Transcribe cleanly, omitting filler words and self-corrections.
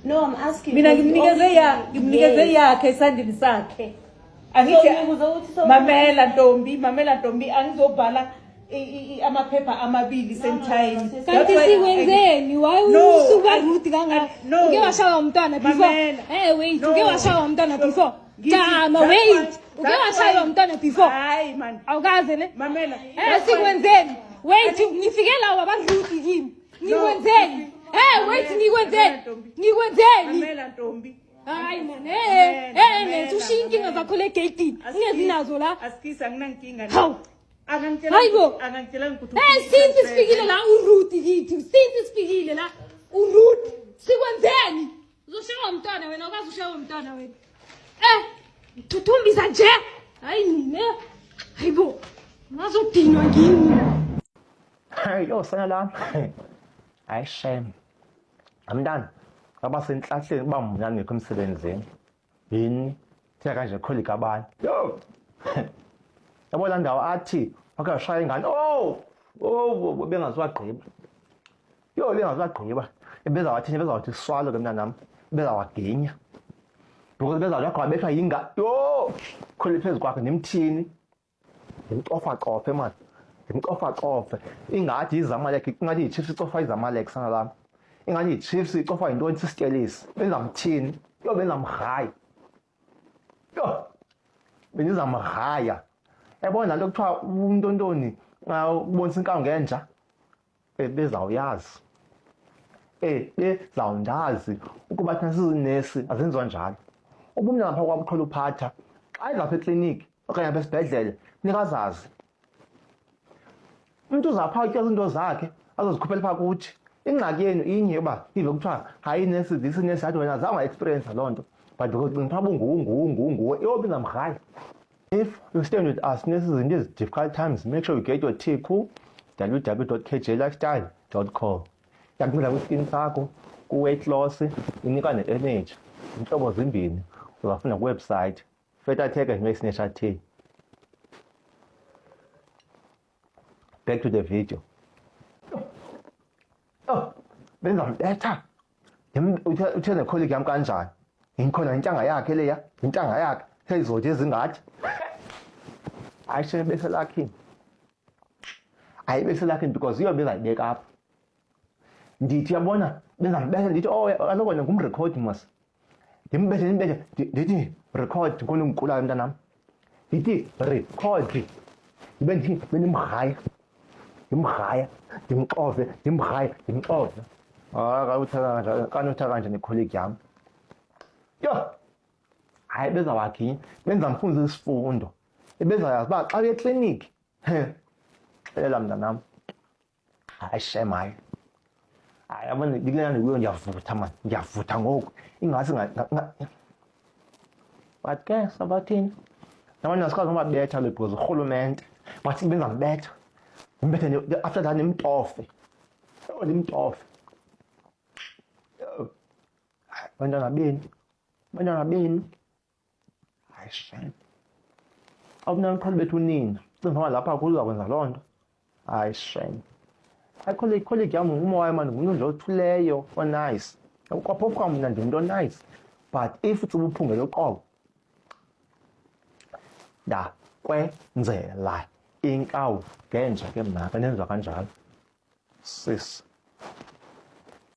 No, I'm asking. Mina ngimnikeze yakhe esandini sakhe. Angithi mamela Ntombi angizobhala amaphepha amabili semtshayini. Kanti sikwenzeni? Why usuka rude kangaka? Uke washaya umntwana before. Wait, uke washaya umntwana before. Jama, wait. Uke washaya umntwana before. Hayi man. Awukaze ne? Mamela. Sikwenzeni? Wait, nifike lawa barude kimi. Nikwenzeni? Wait, nikwenzeni? Mamela Ntombi. Hayi man, ushiya inkinga zakho le gate. Ungezi nazo la. Asikisa nginankinga. Hawu. Angangitshela ukuthi since sifikile la urude kithi. Since sifikile la urude. Sikwenzeni? Uzoshaya umntwana wena, awukazi ushaya umntwana wena. Thuthumbisa nje. Hayi nine. Hayibo. Ngazodinwa ngini. Hayi lo sana lami. Hayi shame. Amntana abasenhlahleni bamnyane ngekho emsebenzini. Yini? Theka kanje colleague abanye. Yo. Yabona ndawo athi akashaya ingane. Bengazwagqiba. Yo lengazwagqiba. Bezawathi swalo ke mntana nami. Bezawaginya. Because bezawakho abethwa yinga. Yo! Khole phezu kwakhe nemthini. Ngimcofa manje. Ngimcofa. Ingathi izamalek, ingathi iChiefs icofa izamalek sana lami. Ingathi iChiefs icofa intoni sisitelisi. Benzamthini. Yo benzamhayi. Yo. Benizamhaya. Yabona lento kuthiwa umntontoni ubonisa inkawu ngenja. Bezawuyazi. Bezawundazi ukuba thina sizinesi azenziwa njalo. Ubumnye ngapha kwabuqhela uphatha. Xa izapha ekliniki okanye apha esibhedlele nikazazi. Umuntu uzapha utya izinto zakhe azozikhuphela phaa kuthi. Ingxaki yenu inye uba ive kuthiwa hayi nesi nesi yathi wena zange wa-experience loo nto. But ngipha bunguwe yobi namrhayi. If you stand with us nurses in these difficult times, make sure you get your tea cool. www.kjlifestyle.com. Yakunceda kwiskin sakho, ku-weight loss, inika ne-energy. Inhlobo zimbini uzafunda kuwebsite Fetatech and Max Nature Tea. Back to the video. Benzambetha. Uthe necolleague yami kanjani? Ngikhona intanga yakhe leya, intanga yakhe seyizothi ezingathi. Ayishe bese lakini. Ayibese lakini because iyo bezayibeka apha. Ndithi yabona benzambetha ndithi kaloku wena ngumrecord mas. Ndimbethe ndithi record ngone ngikulayo mntanami. Ndithi record. Benimhaya. Ndimxove, ndimxove. Kanutha kanje necolleague yami. Yo! Hayi bezawakhi, benzamfunza isifundo. Bezayazi uba xa uye ekliniki, xelela mntanami. Hayi shame hayi. Hayi yabona ndikulena ndikuyo ndiyavutha mani, ndiyavutha ngoku. Ingase but ke sabathini? Nabanye asikwazi nobabetha because urhulumente. Bathi benzambetha. Ndimbethe after that ndimtofe. Ndimtofe. Bantwana beni. Hayi shame. Awubona umqhali bethu unina. Cinga lapha kuza kwenza loo nto. Hayi shame. Colleague yami umoya manje ngumuntu nje othuleyo, nice. Kwaphofu kwam mna ndinto nice. But if uthi ubuphungela uqobo. Kwenzela inkawu ngenja ke mna benenziwa kanjalo. Sis.